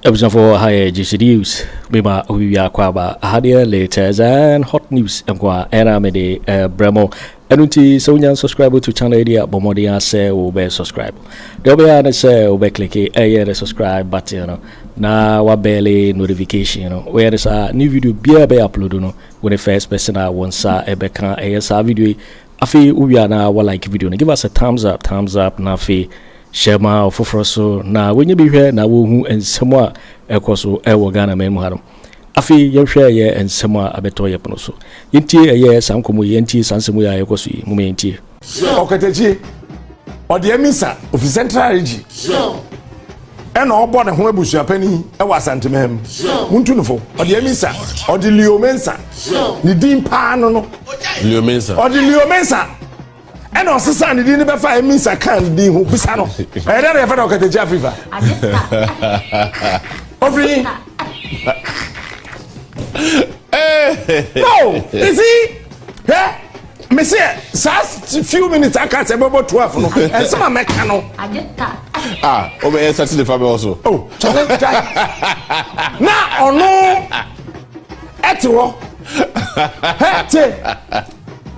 Episode for higher GC News. Bima Uya Kwaba Hadia latest and hot news. Mkwa era mede Bremo. Enunti so subscribe to channel idea bomodia say ube subscribe. Dobe na say ube click the subscribe button na wabele notification where is a new video be upload when the first person I want sa ebeka esa video afi uya na wa like video give us a thumbs up na afi share ma ofoforo so na wenye bi hwe na wo hu ensem a ekoso ewo Ghana memu harom afi yehwe ye ensem a abeto ye pono so yintie ye sankomo yintie sansemu ya ekoso yi mu yintie okatachi ode emisa of central region ena obo ne ho abusua pani e wa Asante mehem muntu nufo ode emisa ode liomensa ni din pa no liomensa ode liomensa ena osesa ni din be fa emisa kan din ho bisa no e dey fa okatachi afifa Ofri no, you see, me say, few minutes I can't say about 12 no, and some mechano. Over Saturday Fabi also. Oh, now or no, etwo. Hey,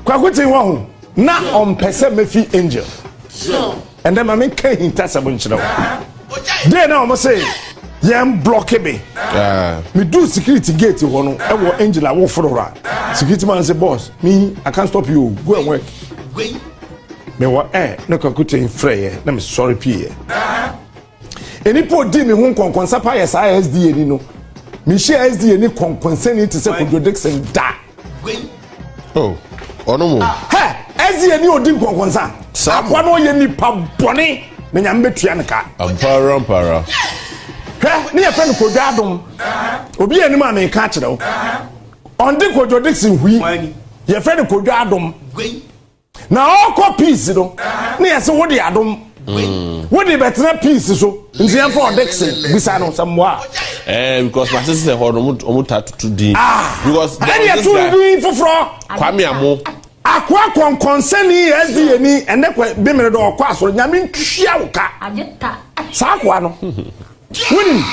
Kwaku Oteng na on pese mefi angel. And then I make intercepted. Then I must say. Yam block me. Me do security gate one. I will angel I will follow. Security man say boss, me I can't stop you. Go and work. Me what no Kweku Oteng free. Let me sorry pay. Any po di me hun kon sapa yes ISD ni no. Me share SD ni kon concern to say Kojo Dixon da. Oh, ono mo. Hey, SD ni odi kon concern. Akwa no ye ni pa bone. Me nyam betua ne ka. Ampara. Ni e friend Kojo Addo obi anim a me ka kire wo on the Kojo Dixon hui ye friend Kojo Addo na all copies no ni e se wo de Addo wo de better piece so nti e for Dixon bisa no samwa because my sister ho no to din because any to din foforo kwame amo akwa kon concern SD ni ene kwa bi mere do okwa asoro nyame ntwia wo ka ageta sa akwa no winning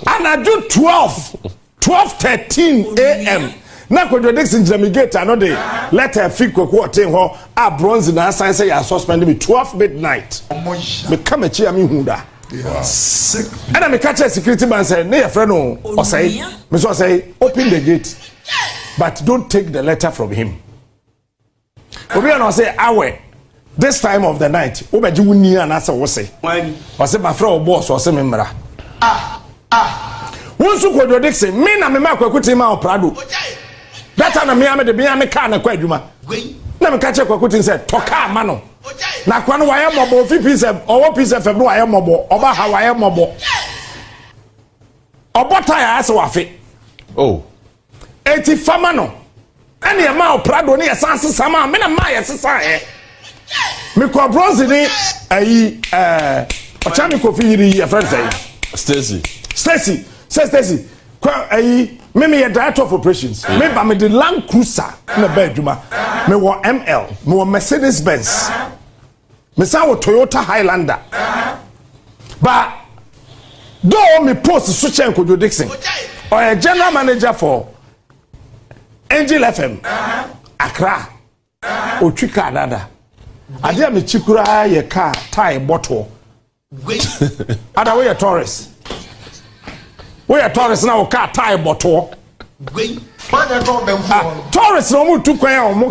and I do 12:13 a.m. na Kojo Dixon Jamigate another letter fi Kweku Oteng ho a bronze na sign say you suspend me 12 midnight me come a chia me hunda and I me catch a security man say na your friend no or say me so say open the gate but don't take the letter from him obi na say awe this time of the night obeji wuni anasa wo say o say my friend boss o say me mra Wonsu Kojo Dixon me na me ma Kweku Oteng ma Prado that time me am de me am ka na kwa adwuma na me ka che Kweku Oteng say toka ma no na kwa no waye mobo fi piece owo piece febru waye mobo oba ha waye mobo obota ya ase wafe oh 80 fama no ene e ma Prado ne yesanse sama me na ma yesesa me ko bronze ni ayi ochami ko fi yiri ye friend say Stacy kwa ayi me director of operations me ba me the Land Cruiser na ba adwuma me wo ML me wo Mercedes Benz me sa wo Toyota Highlander ba do me post so chen Kojo Dixon or a general manager for Angel FM Accra otwika dada ade me chikura ye car tie bottle ada we Taurus now car tie bottle Taurus no mu tukwan o mu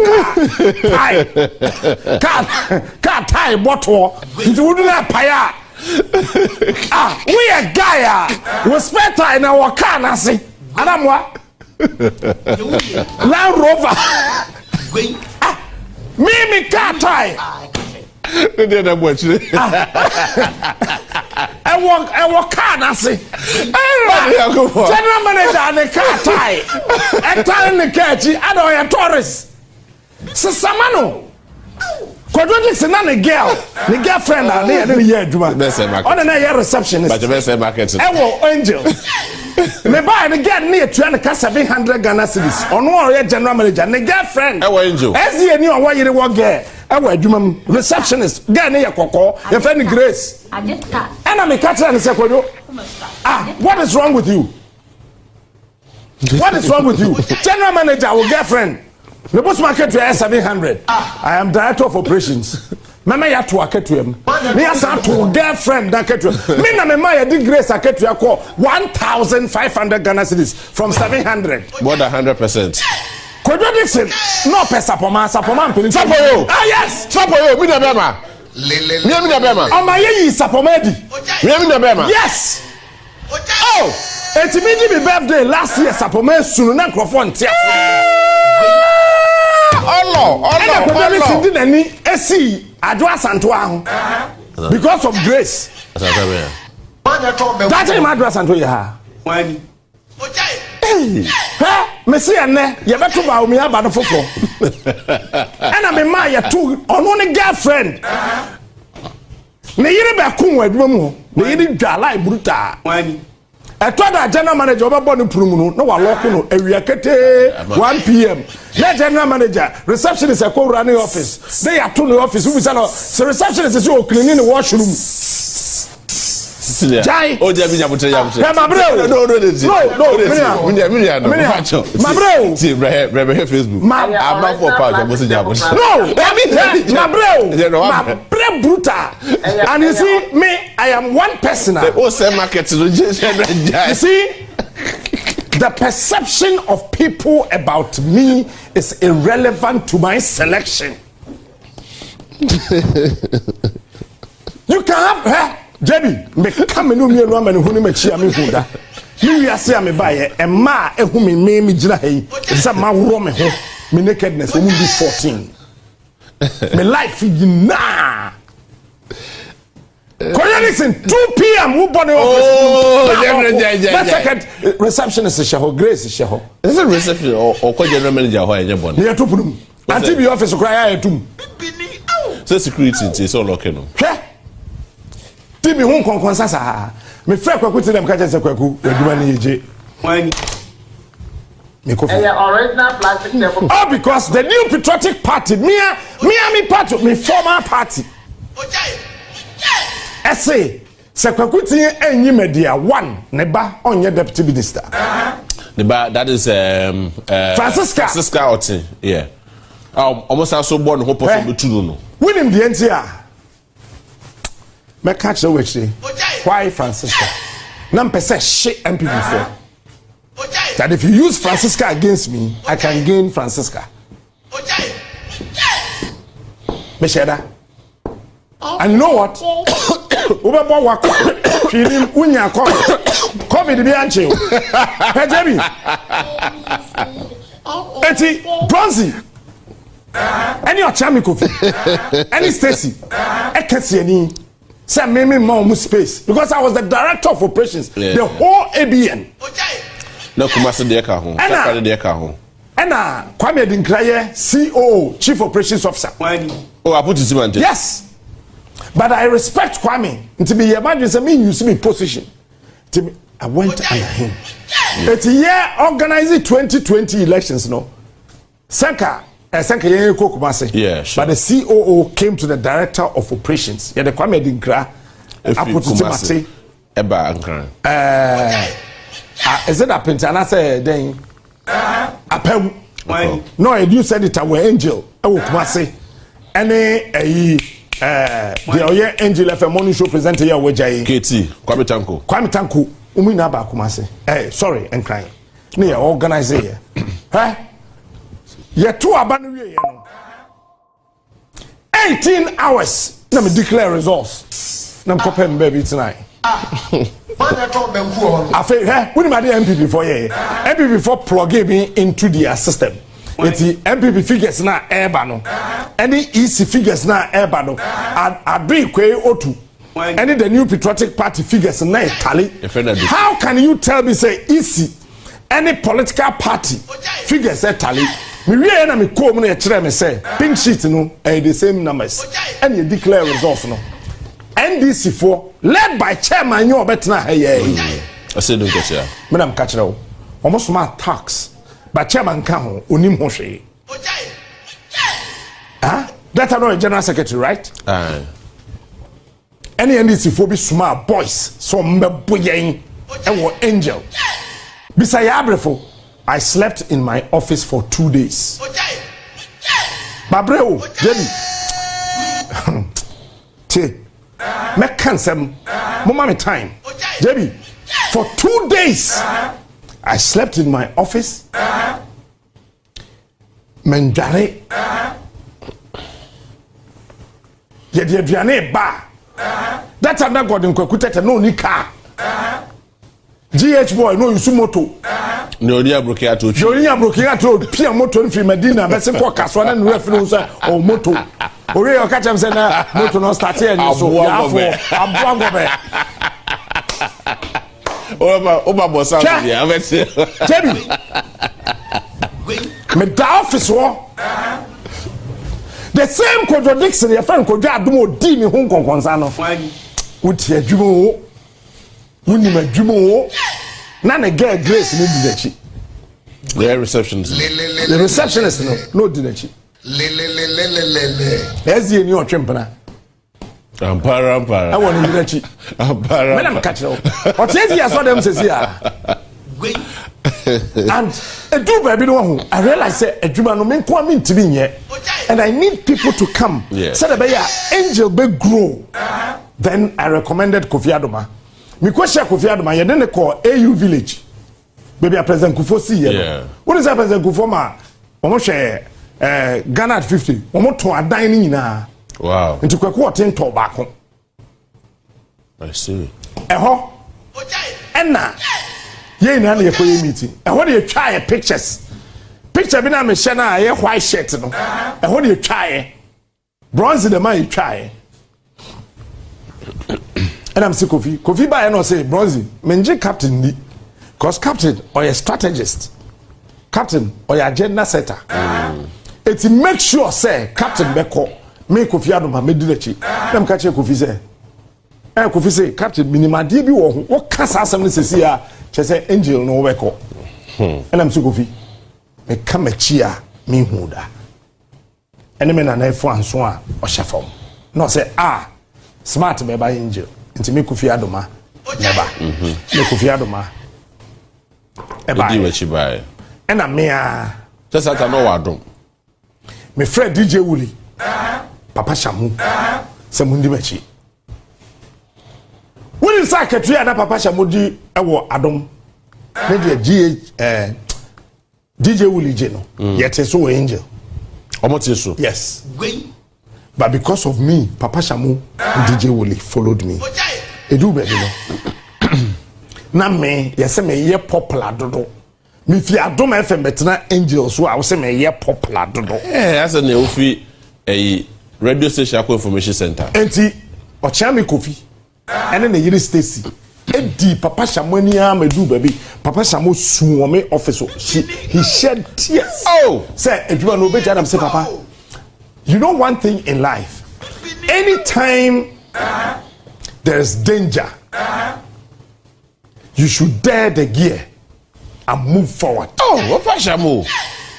car tie bottle nti wudu na paya we a guy we spare tie na wo car na se adamwa Land Rover me car tie they na watch it I walk car na se general manager and the car tie and telling the catchy I don't have Taurus Samano Kojo Dixon na the girlfriend na the year adwuma on na year receptionist but the best market Angel me buy the girl near 700 Ghana cedis on one general manager and the girlfriend Angel as you knew why you work there Ewa adwuma receptionist guy ne yakoko your friend Grace and I'm catch and say Kojo what is wrong with you? What is wrong with you? General manager or girlfriend the boss market to 700 I am director of operations mama ya to aketu em me asa to girlfriend that ketu me na me ma ya di Grace aketu ya call 1500 Ghana cedis from 700 more than 100%. Kojo Dixon no pesa poma mpeni Sapoyo yes Sapoyo mi na bema mi na bema o ma ye sapomedi mi na bema yes oh it's me my birthday last year sapoma sunu na nkrofo ntia oh Kojo Dixon di nani esi adwo asanto aho because of Grace that's my adwo asanto ya wani Messi ene ye beto Bawumia aba no fofo ena me ma ye tu ono ne girlfriend ne yire be kun adwuma mu ne yire dwala ibruta wani eto da general manager obebo no purum no wa lock no awia kete 1 p.m. na general manager receptionist e ko running office they ya to no office we say no receptionist is o clean in the washroom Jai. Oh, Gyamfi Nyamutere. No. See, Facebook. I'm not for part of Gyamfi. No, brutal. And you see, me, I am one person. Oh, say market. You see, the perception of people about me is irrelevant to my selection. You can have her. Gabby, me come no me no man who me chia me hunda. Me wi ase me baye e ma ehu me gina hey. Say ma woro me ho. Me nakedness o mu be 14. Me life na. Listen, 2 p.m. who born second receptionist is Shaho, Grace is Shaho. Is it reception or general manager who is born? Near to put until the office cry to so security is all locking. Tibi hun konkonsasa me frɛ Kweku ti dem ka je se Kweku adwuma ne yeje wani me ko original plastic table all because the new patriotic party me party me former party say Kweku ti enyi media 1 ne ba onye deputy minister the ba that is Francisca Oteng yeah almost also born Hopeson Adorye no win him the NTR me catch the witch why Francisca nam pese shit MP before that if you use Francisca against me I can gain Francisca me share that and you know what ubebo wako filim unya covid bi anche hejebi eti bronzy any ochami kofi any Stacy ekesi ani say me more space because I was the director of operations the whole ABN no kumase de ka ho takare de ka ho ena Kwame Dinkraye COO chief operations officer oh I put it yes but I respect Kwame to be imagine say me use me position to me, I went under him it's year organizing 2020 elections no Sanka yeah, sure. But the COO came to the director of operations. Yeah, the Kwame Dinkra. Is it a pentana say then? No, you said it our angel. I will Kumasi. Any the Angel FM morning show presenter here with Jay. KT Kwame Tanko. Umina ba Kumasi. Sorry, and crying. Near organizer here. Huh? Ye two abanu we no 18 hours na me declare results na me kopem baby tonight afa when my MPP for ye MPP for plug me into their system eti MPP figures na eba no any EC figures na eba no abi Kweku Oteng any the new patriotic party figures na tally how can you tell me say EC any political party figures tally me we na me come na kire me say pink sheet no the same numbers and you declare results no NDC for led by chairman you obetna hey I say don't get here me na catch now almost my tax but chairman ka ho onim ho hwe That I know a general secretary, right? Any NDC for be small boys, so meboying and angel. Beside Abrefo, I slept in my office for 2 days. Babreo, Jenny. Me cancel mama time. Jebi, for 2 days I slept in my office. Mendare. Yedi aduane ba. That time that God in Kweku Tete no ni car. GH boy no use moto. No ni abrokia to. No ni abrokia to pia moto nfi Medina be se ko kaso na no refi no say o moto. Ori o ka chem say na moto no start here ni so ya fo abuango be. Oba bossa dia avese. Jebi. Me da office wo. The same contradiction your friend Kojo Adomo di mi ho nkonkonsa no. Wuti adwuma wo. Wuni madwuma wo. Na na girl Grace no di dachi. The receptionist. The receptionist no di dachi. Ezi ni otwempena. Ampara. I want to dachi. Ampara. When I'm catch up. What ezi I saw them say here. And do baby no I realize say adwuma no me kwa me ntimi nye. And I need people to come. Said the angel be grow. Then I recommended Kofi Addo. Me question Kofi Addo ye then call AU village. Baby I present Kufo see here. What is that present Kufo ma? Omo share Ghana at 50. Omo to adan ni nyina. Wow. Into Kweku Oteng to back. I see. Eho. Enna. Ye na ye koye meeting. Eho dey try pictures. Picture bi na me share na ye white shirt no. Eho dey try. Bronze the man you try. And I'm say Kofi ba no say bronze menje captain ni. Cause captain or a strategist. Captain or a agenda setter. It make sure say captain beko me Kofi Addo ma me di lechi. Dem ka che Kofi say. Kofi say captain minima die bi wo ho. Wo kasa asem ne sesi a che say angel no beko. And I'm say Kofi me come chia me hu da. Ene me na na efo anso a o shafom. No say smart me ba angel. Nti me Kofi Addo ma. Neba. Me Kofi Addo ma. Eba. Di we chi bai. Ena me a just ata no wadom. Me friend DJ Wuli. Papa Shamu. Semundi mechi. When is sáck to na Papa Shamu di ewo adom. Me di DJ Wuli je no. Yet so angel. Omo so. Yes. But because of me, Papa Shamu and DJ Wuli followed me. Edu baby no. Na me, yes me ye popular dodo. Me fi Adom FM betena angels so I will say me ye popular dodo. As a neofi a radio station information center. Enti otchere Kofi. Ene na yiri Stacy. Edi Papa Shamu ani amedu baby. Papa Shamu suo me office. He shed tears. Oh, say eduma no be jam say Papa. You know one thing in life. Anytime there's danger, you should dare the gear and move forward. Oh, what Shamu?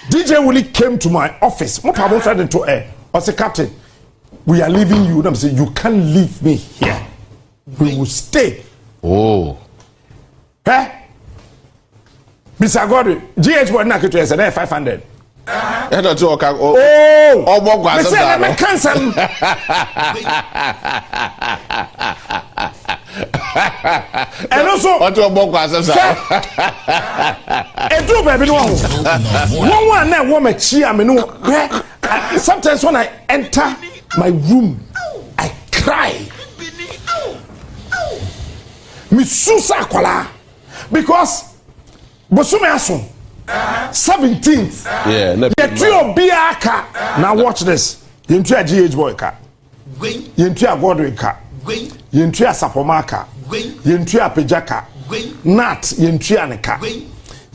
DJ Willie came to my office. What I wanted into air. I said, Captain, we are leaving you. I'm saying, you can't leave me here. We will stay. Oh. Eh? Mr. Godwin, GH boy na kitu yesa 500. I don't talk. Oh, I said, I'm cancel. And also, what to walk as a do baby no one na woman cheer me no. Sometimes when I enter my room, I cry. Me susa kwala because bosume aso 17th. Yeah, Getrude Biaka. Now watch this. Yentu a GH boy ka. Yentu a Godwin ka. Yentu a Sapomaka. Yentu a Pejaka. Nat yentu a Neka.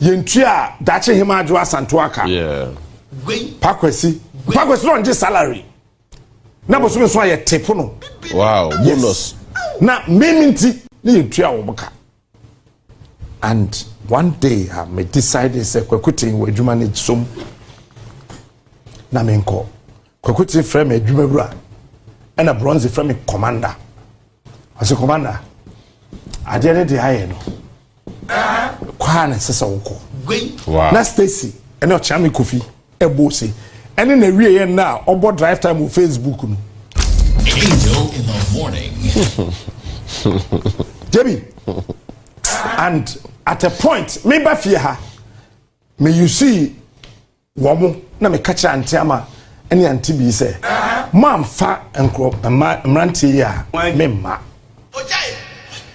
Yentu a Dache Himaju Asantuaka. Yeah. Pakwesi no nje salary. Na bosume so aye tepo no. Wow, bonus. Na meminti ni yentu a woboka. And one day I may decide say Kweku Oteng we adwuma ne som na menko Kweku ti frame adwumawura and a bronze frame commander. I say commander. I didn't the high no. Kwana sesa woko. Wow. Na Stacy and no chami Kofi ebosi. And in the rear now obo drive time on Facebook no. Angel in the morning. Debbie. And at a point, maybe fear her. May you see woman na me catch antiama any antibi say. Mam fa and crop and mranti ya memma.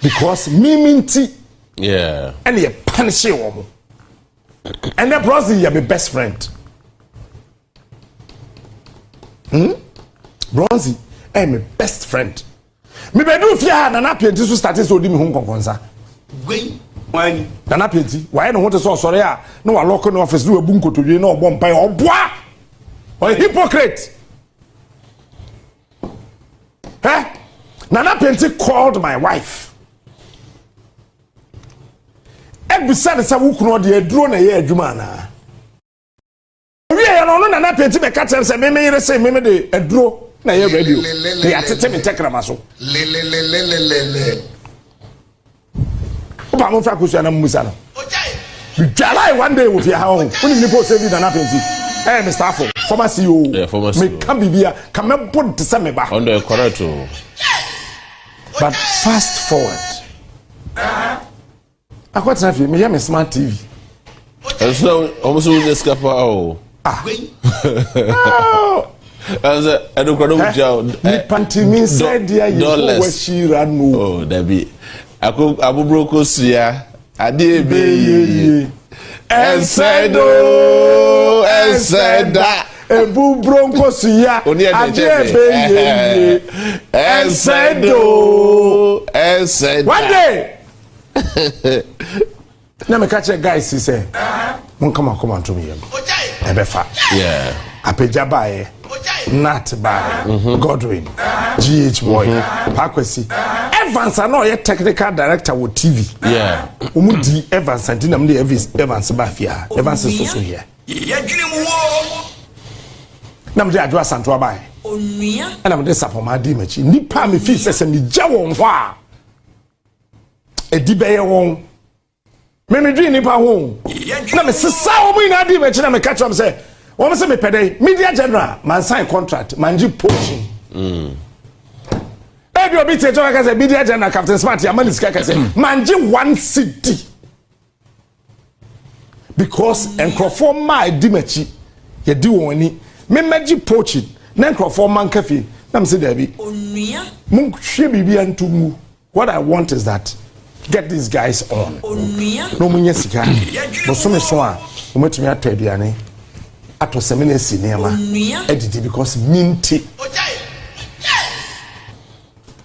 Because me minty. Yeah. And you punish woman. And that brother you be best friend. Bronzy, I'm my best friend. Me be do fear na NAPO to start so di me ho konkonsa. Why? Na NAPO why no want to so sorry ah no wa lock no office do ebu nkotodwe na obom pai oboa. Or hypocrite. Eh? Na NAPO called my wife. Every Saturday say wo kunu de aduro na ye adwuma na. We ya no na NAPO be ka tell say me yere say me de aduro na ye radio. They atete me tekrama so. Oba mo fra kusu na musa no. Jala one day with your house. When you post say na NAPO. Eh Mr. Afo, former CEO. Yeah, former CEO. Me can bibia, can me put to some ba. On the correct. But fast forward. I got time for me, I'm a smart TV. And so, almost all this scapa. Oh. As I don't know. Pantimi said, dear, you know she ran. Oh, Debbie. Abu Broko Sia. Adi be. And said, oh, and said that. Ebu Bronco Sia. Adi be. And said, oh, and said. One day. Now me catch a guy he say, come on to me. Ebefa. Yeah. Apejabaye. Not by Godwin. GH boy. Pakwesi. Evans I know technical director with TV. Yeah. Umudi Evans and Dinamdi Evans Bafia. Evans is also here. Nam de adwa santo abai. And I'm de sapoma di mechi. Nipa me fi se me jawo hwa. Edibeye won me dream nipa ho na me sesa wo mu ina di me chi na me catch am say wo me say me pede media general man sign contract manji poaching ebi obi te to ka say media general Captain Smart ya mani sika ka say manji 1 city because enkrofo ma di machi ye di won ani me maji poaching na enkrofo man kafi na me say there bi onua mun hwe bibia ntumu. What I want is that get these guys on. No munye sika. Bosome so a umetumi ato aduane. Ato semene sinema. Editi because minty.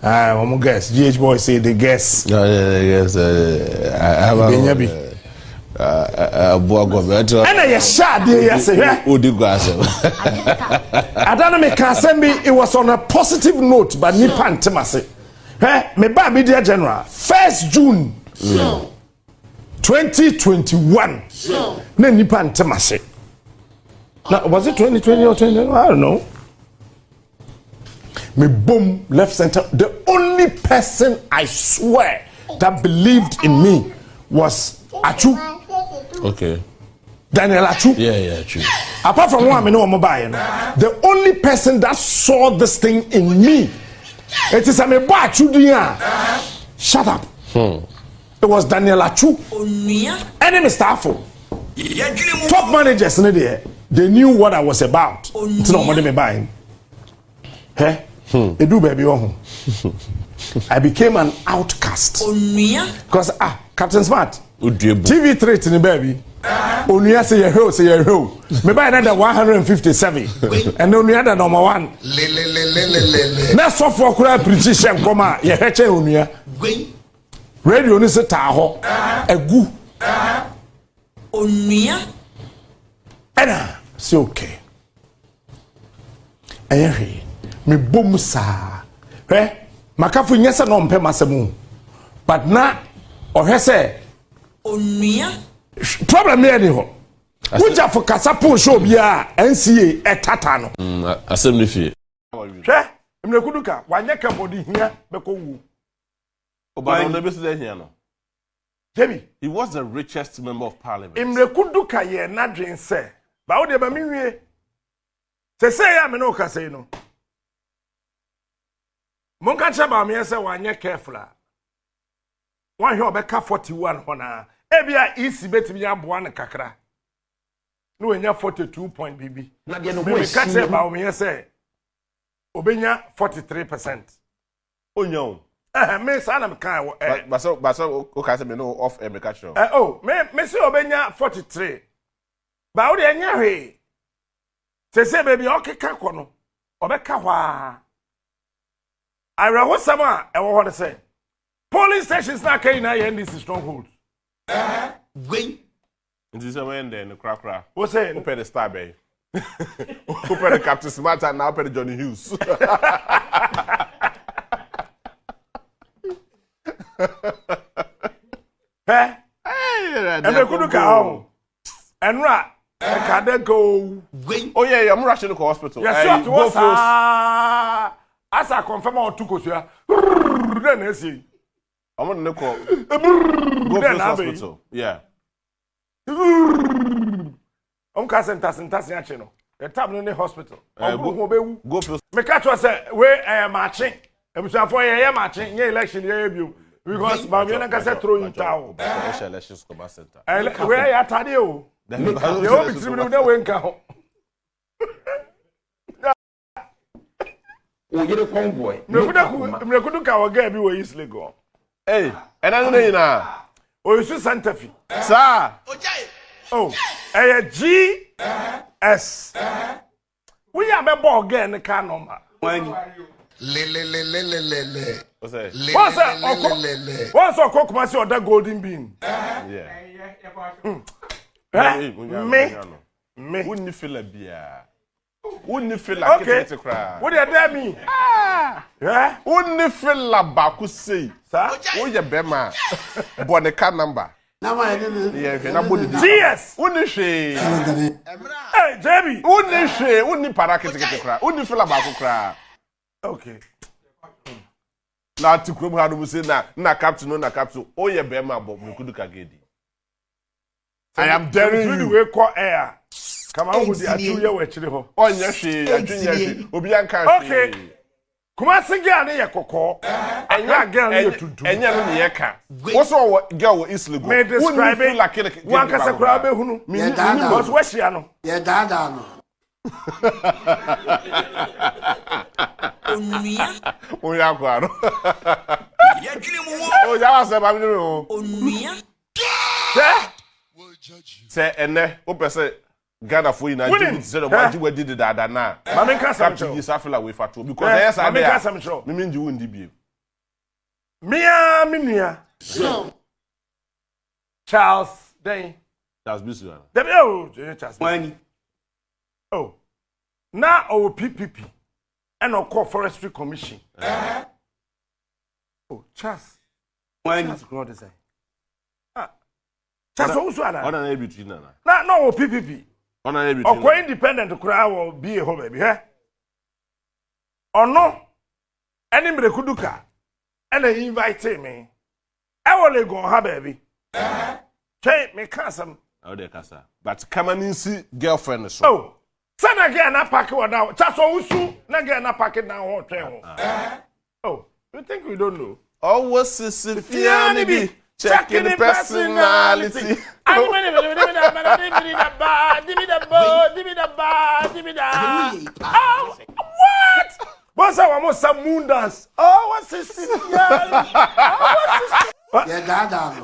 Omo guess. GH boy say the guess. No, yes. I have a boago. And I shot the yes. I don't make it was on a positive note, but ni pantemase. Me ba media general 1st June 2021 na nipa ntemase now was it 2020 or 2021 I don't know me boom left center the only person I swear that believed in me was Achu. Okay. Daniel Achu. Yeah, true. Apart from one I know mobile the only person that saw this thing in me. It is a me ba Achu. Shut up. It was Daniel Achu. Enemy staff. Top managers in there. They knew what I was about. It's not money me buying. Hey, they do baby on. I became an outcast. Because Captain Smart. TV threat in the baby. Onuya say your hero. Me buy another 157. And Onuya the number 1. Na so for kura precision koma ye heche Onuya. Radio ni se ta ho. Egu. Onuya. Ena, c'est okay. Ayehi, me bom sa. Makafu nyesa no mpe masemu. But na ohese Onuya problem here ni ho. Uja for kasapo show bia NCA etata no. Assembly fee. Hwe, mrekuduka wanye kabodi hia beko wu. Oba no be say here no. Jebi, he was the richest member of parliament. Mrekuduka ye na dwen se. Ba wo de ba miwie. Se ya me no ka sei no. Monka cha ba me se wanye careful a. Wan hwe obeka 41 hona. Ebia isi betimi ya boa ne kakra. No enya 42 point BB. Na de no we catch about me say obenya 43%. Onyo. Me sana me kan but so o ka say me no off me catch. Me say obenya 43. Ba wo de enya hwe. Se baby okeka ko no. Obeka hwa. Araho sama e wo ho de say. Police stations na kai na NDC strongholds. Wait. Nti se when the crack. What's saying? Open the star bay. Open the Captain Smart and now open the Johnny Hughes. Hey, and they couldn't go. And right, I can't go. Oh yeah, I'm rushing to the hospital. Yes, what's as I confirm on two coaches. Then I see. I'm on the call. Go to the hospital. Yeah. Senta channel. The time in the hospital. Go to me catch us where I am marching. I'm saying for a marching, yeah, election, yeah, because Bawumia can throw in town. Elections come center. Where are Tadio? The whole between the wing count. O get a convoy. Me could go gabby where is legal. Hey, and I know now. Oh, you see Santa Fe. Sir. Oh, GS. We are a ball again, the car number. What's a cock master or that golden bean? Yeah. Me. Wouldn't you feel a beer? Wouldn't you feel like okay. To cry? What did that mean? Yeah? Wouldn't you feel like Baku say? Sir? Oh, yeah, Bema. But the car number. GS. Wouldn't she? Hey, Jabby. Wouldn't she? Wouldn't Parakit to cry? Wouldn't you feel like Baku cry? Okay. Now to come how do say na captain no na captain. Oh, yeah, Bema, but we could do I am daring you. We call air. Come on with the atuya wechiri ho. Onya hwe, adwunya hwe. Obi anka hwe. Okay. Kuma singa na ye kokko. Enya girl na ye tuntum. Enya no ne ye ka. Wo so girl wo East Lagos. Me describe it like one kasa kura be hunu. Because we shia no. Ye dada no. Onuya. Oya kwa no. Ye dwene mu wo. O ya wa se ba mi no. Onuya. Say ene, o pese Ghana for you na do say the one we did that na. Mama can some show. You suffer like we fatu because yes I can some show. Me mean you won di bi. Mia minia. Charles Day. Charles Bisu. Charles. Money. Oh. Now our PPP and our core forestry commission. Oh, Charles. Money. Charles God is Charles also ana. Ona na between na. Na no PPP. Ona na between. Okwa independent kura wo be ho baby he. Ono eni mrekuduka ena invite me. I will go ha baby. Che me kasam. How dey kasa. But come and see girlfriend so. Oh. Sana get na pack wa down. Charles also na get na pack down ho twen ho. Oh, you think we don't know? Oh, what's this Fiani? Checking the personality. What? What's our most some moon dance? Oh, what's this? Yeah, dada.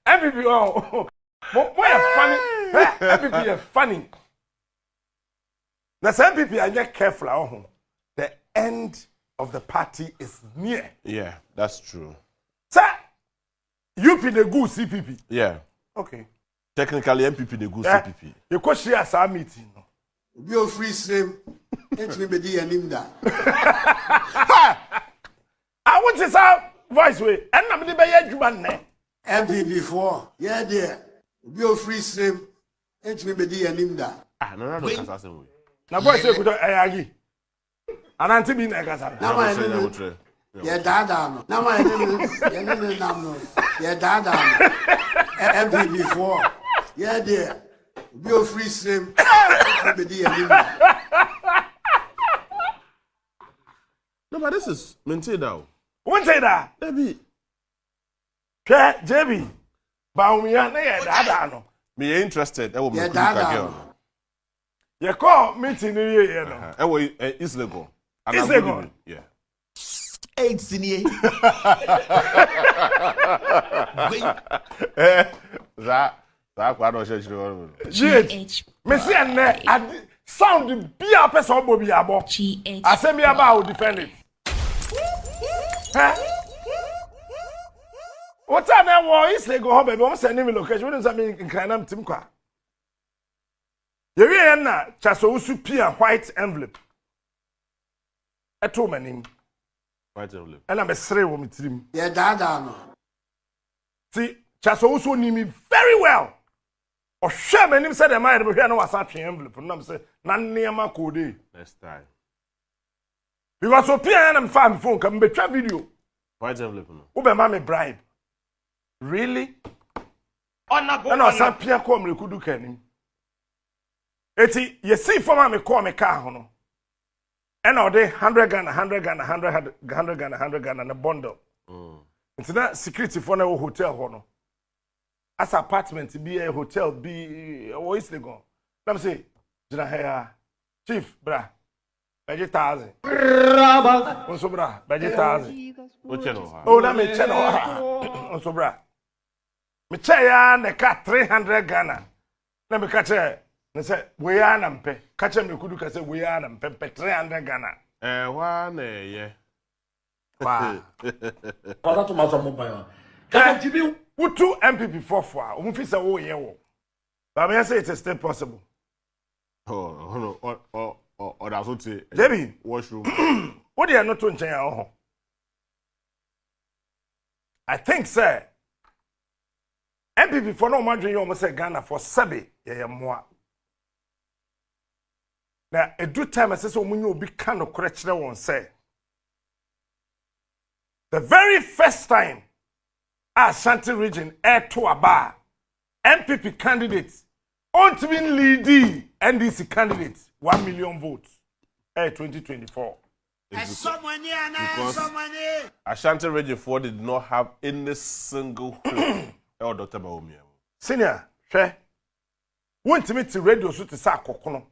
MVP, oh, what funny? MVP is funny. Now, some people are not careful. The end of the party is near. Yeah, that's true. Sir, UP the good CPP. Yeah. Okay. Technically, MPP the good CPP. You could share some meeting. Be a free same. It's me be and him that. I want to say voice way. And I'm the bad man. MPP4, yeah, dear. Be free stream. Ain't me be anim da. Ah, no, kasa we. Na boy say kuto ayagi. Ananti bi na kasa. Na my name. Yeah, dada no. Na my name. Yeah, no. Yeah, dada no. MPP4. Yeah, dear. Be free stream. Be anim da. No, but this is maintained now. Won't say that. Maybe. JB. Bawumia na ye dada no. Me interested. I will Yeah, make dada. You call meeting here no. I will is legal. Is legal. Yeah. Eight senior. That quite no sure. GH. Me see and sound be a person obo bi abo. GH. Asemi aba will defend it. What time na wo is legal home be won send me location we say me nkranam tim kwa. Ye wie na chaso usu pia white envelope. Eto manim. White envelope. And I'm a sere wo mitrim. Yeah, dada no. See, chaso usu ni me very well. O hwe manim say the man be hwe na wasa twen envelope. No say na niam code. Next time. Because so pia na me fa me phone kam be twa video. White envelope no. Ube ma me bribe. Really? Honorable. And Asante Bediatuo me kudu kanim. Eti ye see for me call me car ho no. And all day 100 Ghana, 100 Ghana, 100 Ghana, 100 Ghana na bundle. It's na security for na hotel ho no. As apartment be a hotel be o is le go. Let me say, jina here chief bra. Budget 1,000. Onso bra, budget 1,000. What channel? Oh, na me channel. Onso bra. Me ya na ka 300 Ghana. Na me ka che na say we ya na mpe. Ka che me kudu ka say we ya na mpe 300 Ghana. Wa na ye. Wow. Pata to maso mobile. Ka tibi Utu MPP 44. O mu fi say wo ye wo. But me say it is still possible. Oh, no. Or that's what say. Debbie, Washroom. what do you not to nchen ya ho? I think sir MPP for no imagine you almost say Ghana for Sabi ye moa. Now a do time I say so mun you be kind of correct won say. The very first time Asante region air to aba MPP candidates on to be leading NDC candidates 1 million votes 2024. Because Ashanti Region 4 did not have any single hope. Oh, Dr. Bawumia. Senior, share. Want to meet the radio so to sáck kokono.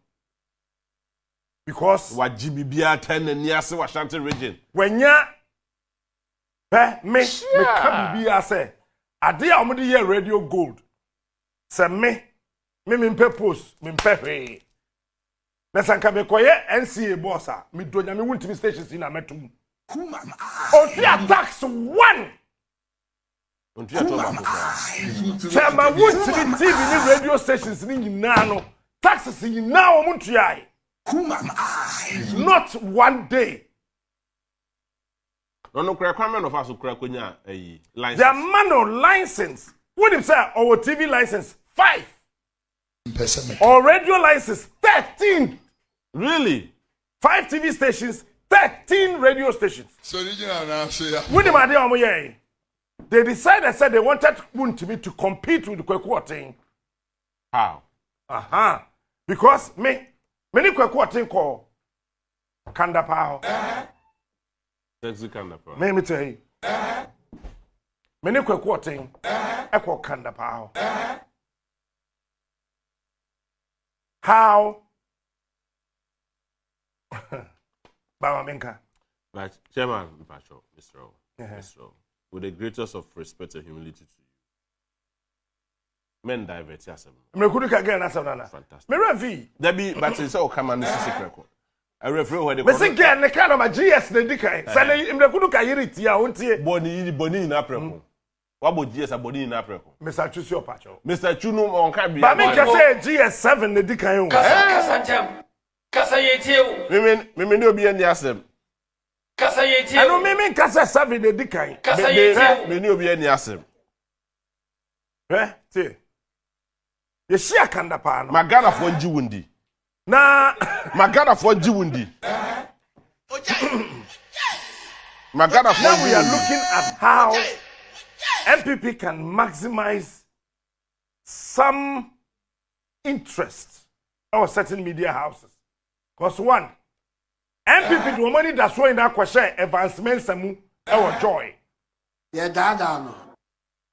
Because what GBB 10 and yes, Ashanti Region. when ya me can be say ade a omde ye radio gold. Say me post me pay. Na sanka be koye NCA boss a me do nyame wuntimi stations in ametum. Onti attacks 1. Chama wuntimi TV ni radio stations ni nyina no. Taxes nyina o muntu yai. Not one day. No, Kwame of us Kwenya license. Their man license. What if say our TV license 5? Or radio license 13. Really? 5 TV stations, 13 radio stations. So original When the Madia they decided said they wanted Wuntimi to compete with Kweku Oteng. How? Because many Kweku Oteng call Kanda Pao. Sexy Kanda Pao. Let me tell you. Many Kweku Oteng echo Kanda Pao. How? Bawamenka. But Chairman Pacho, Mr. O, with the greatest of respect and humility to you. Men divert yourself. Mekuduka again, that's Fantastic. Me revi. There be, but it's all come and this is secret. I refer where they Me say again, the kind of my GS the dikai. Say mekuduka yiriti ya untie. Boni in April. What about GS a body in April? Mr. Chusio Pacho. Mr. Chuno on Kabi. But me can say GS7 the dikai. Kasa jam. Kasa yetiu. Mimi no be any asem. Kasa yetiu. I know me kasa 7 the dikai. Kasa yetiu. Mimi no be any asem. See. Ye share kanda pa no. Magana for Jiwundi. Na Magana for Jiwundi. Magana for now we are looking at how MPP can maximize some interest of certain media houses. Because one, MPP the money that's showing that question advancement samu our joy. Yeah, no.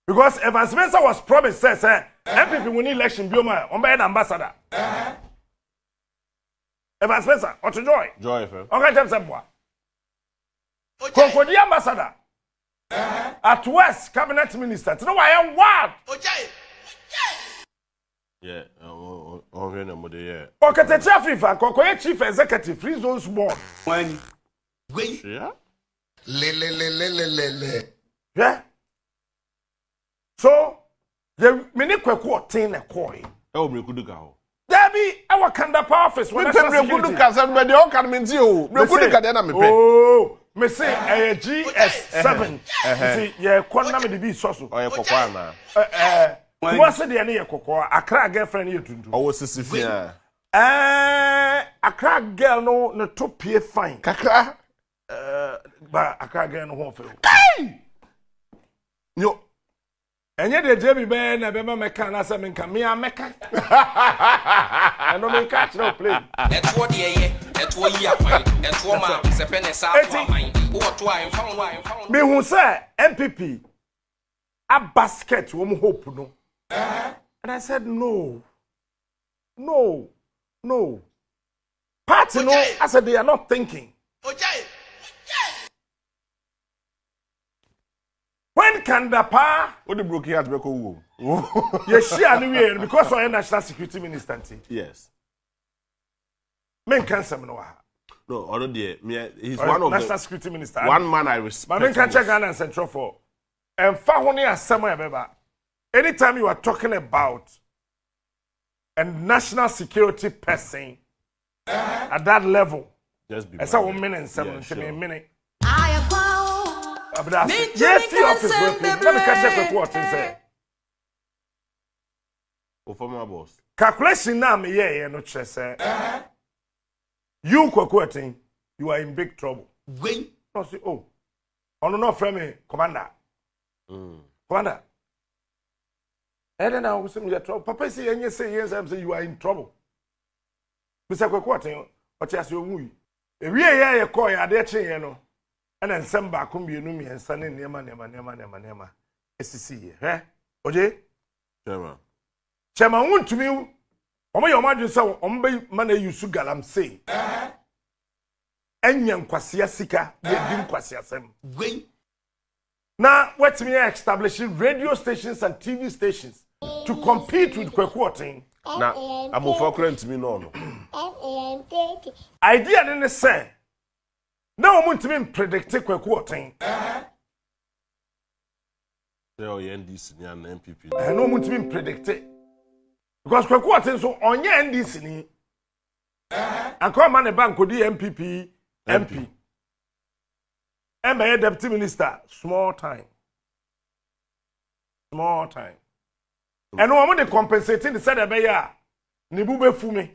Because advancement was promised says MPP win election bioma on by an ambassador. Advancement or to joy. Joy FM. Okay, James Abwa. Kweku ambassador. At West cabinet minister. You know why I am what? Yeah, yeah. Okay, the chief executive free zones board. When Yeah. Yeah. So, the mini Kweku Oteng Angel. Oh, me kudu ka. There be our Kanda office. Me kudu ka se me de o kan me nti o. Me kudu ka de na me pe. Oh, me say GS7. See, yeah, kwana me de bi so so. Oh, ye kokwa na. What's the name Koko? Accra girlfriend you to do. Oh, sisifia. Accra girl no to pay fine. Kakra. But Accra girl no home. Yo. Enye de JB be na be ma kan na se me kan me ameka. I no me catch no play. Net2 de Net2 yi akwan. Net2 ma se pe ne sa to aman. Wo to a emfa. Me hu say MPP a basket wo mo hope no. And I said no. Party no, I said they are not thinking. When can the pa? What the broken heart be ko wo? Yes, she anyway because of national security minister. Yes. Men can some no. No, already he's one of national the security minister. one man I respect. But men can check Ghana and Central for. And Fahoni as somewhere, beba. Anytime you are talking about a national security person at that level, Just be. it's a woman and seven minute. I Yes, the office working. Let me catch up with what you say. Oh, for my boss. Calculation now, me yeah, no chess. You Kweku Oteng, you are in big trouble. when No, see, oh, no, friend me, commander. Commander. And then I was saying, you're trouble. Papa say, and you say, yes, I'm saying you are in trouble. Mr. Kweku Oteng, what you say, we. If we are a call, you're there, you know. And then some back come be me and son in Nema. SCC, eh? Oje? Chairman, want to me. Omo your imagine so ombe man use galamsey. Enyan kwasia sika, ye dim kwasia sem. when Now, what's me establishing radio stations and TV stations to compete with Kweku Oteng. Now, I'm a current to me no. Idea didn't say. Now I'm going to predict Kweku Oteng. They are NDC and MPP. I know I'm going to predict it. Because Kweku Oteng so on your NDC ni. And come on the bank could MPP, MP. And by deputy minister, small time. And no one compensating the said abaya. Nibube fumi.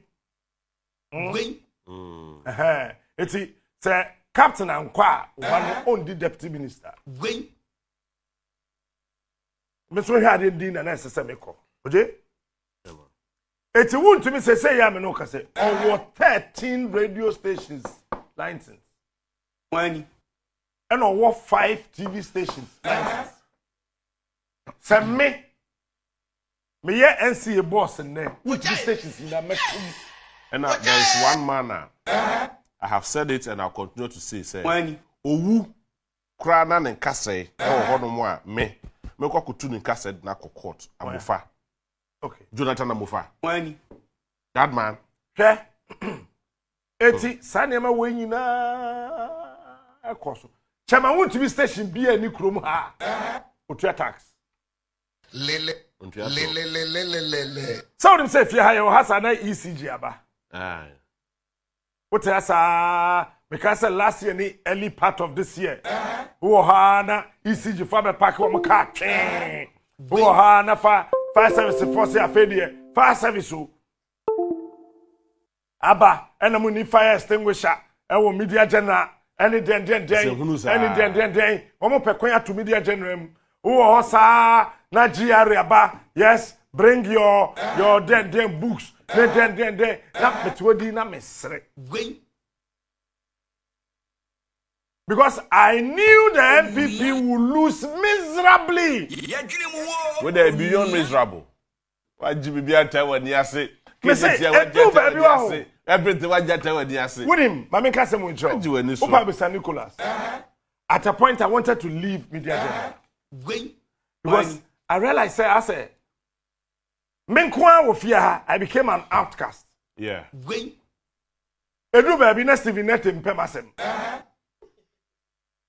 when It's say Captain and Kwa one on the deputy minister. when Mr. Had din and SSMeko. Oje? It's a wound to me say ya me no kase. Over 13 radio stations license. when And over 5 TV stations license. Say me yeah NCA boss in there. Which stations in that make. And there is one man. I have said it and I'll continue to say. when Owu krana ne nkase e ho no mo a me kwa kutu ne nkase na court amofa. Okay. Jonathan amofa. when That man. Hwɛ. Eti sanema we nyina ekoso. Chama want to be station bi ani krom ha. Otua tax. lele. So them say fie ha ye hasa na ECG aba. Aye. What asa because last year ni early part of this year. Wo ha na ECG for be pack wo car. Who ha na fire service force afedie fire service o. Aba ena mu ni fire extinguisher e wo media general any den omo pekwan ato media general mu wo sa na GR aba yes bring your den books den na metwodi na mesre because I knew the MPP would lose miserably. When they beyond miserable. Why Jimmy be at when he say everything what Jata when he say. With him, Mami Kasem with Joe. Opa St. Nicholas. At a point I wanted to leave media general. Because I realized I said Menkwa wofia I became an outcast. Yeah. Edu baby na Stephen Net Mpemasem.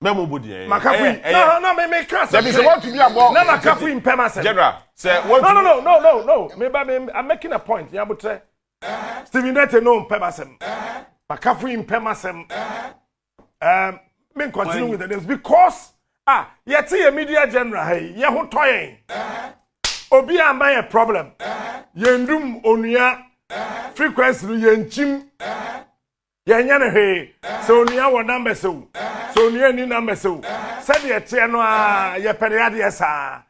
Memo body. Makafu. No, me can't. That means want to be about. No, Makafu in Pemasem. General, say what? No. Maybe I'm making a point. Yeah, but Stephen Net no Pemasem. Makafu in Pemasem. Me continue with the names because yet a media general hey, ye ho toyen. Obi am by a problem. Yendum onuya frequency yenchim. Yanyane he so onuya wo number so onuya ni number so said ye tie no ye periade esa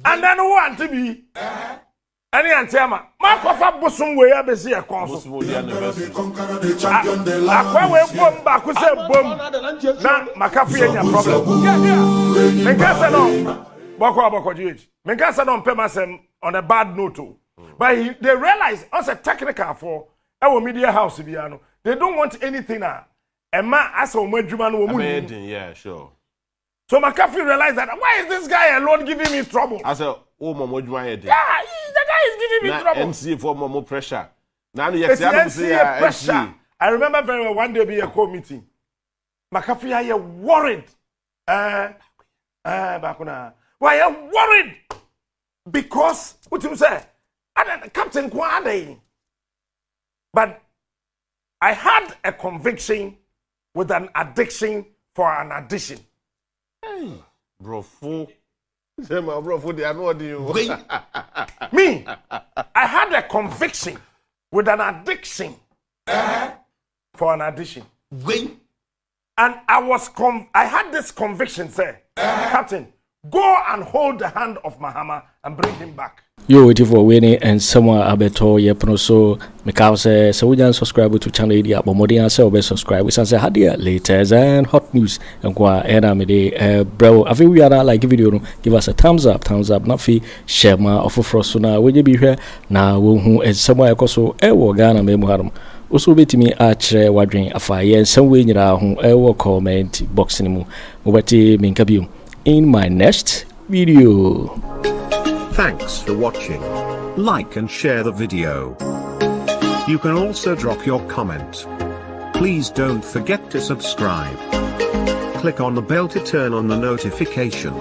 and then who anti bi ani anti ama ma kofa bosom we ya besi e kon so akwa we bom ba ku se bom na makafu ye nya problem me ka say no boko GH me ka say no Pemasem on a bad note but they realize us a technical for our media house biano. They don't want anything Emma as a yeah, sure. So McAfee realized that why is this guy alone giving me trouble? I said, oh, the guy is giving me trouble. MC for more pressure. Now you NCA pressure. I remember very well one day be a co-meeting. McAfee are you worried? Bakuna. Why are you worried? Because what you say? Captain Kwade. But I had a conviction with an addiction for an addition. Hey, bro, fool. Say my bro, fool, they are not you. Me, I had a conviction with an addiction for an addition. And I had this conviction, say, Captain, go and hold the hand of Mahama and bring him back. You waiting for winning and someone abeto yepono so make say so we can subscribe to channel idea but more than say subscribe we say hadia latest and hot news and kwa era me dey bro I think we are like video no give us a thumbs up not fi share ma Ato Forson we be here na wo hu someone ekoso wo Ghana me mu harum also betimi achere wadwen afa ye nsem we nyira ho wo comment box ni mu wo beti me nka biom in my next video. Thanks for watching. Like and share the video. You can also drop your comment. Please don't forget to subscribe. Click on the bell to turn on the notification.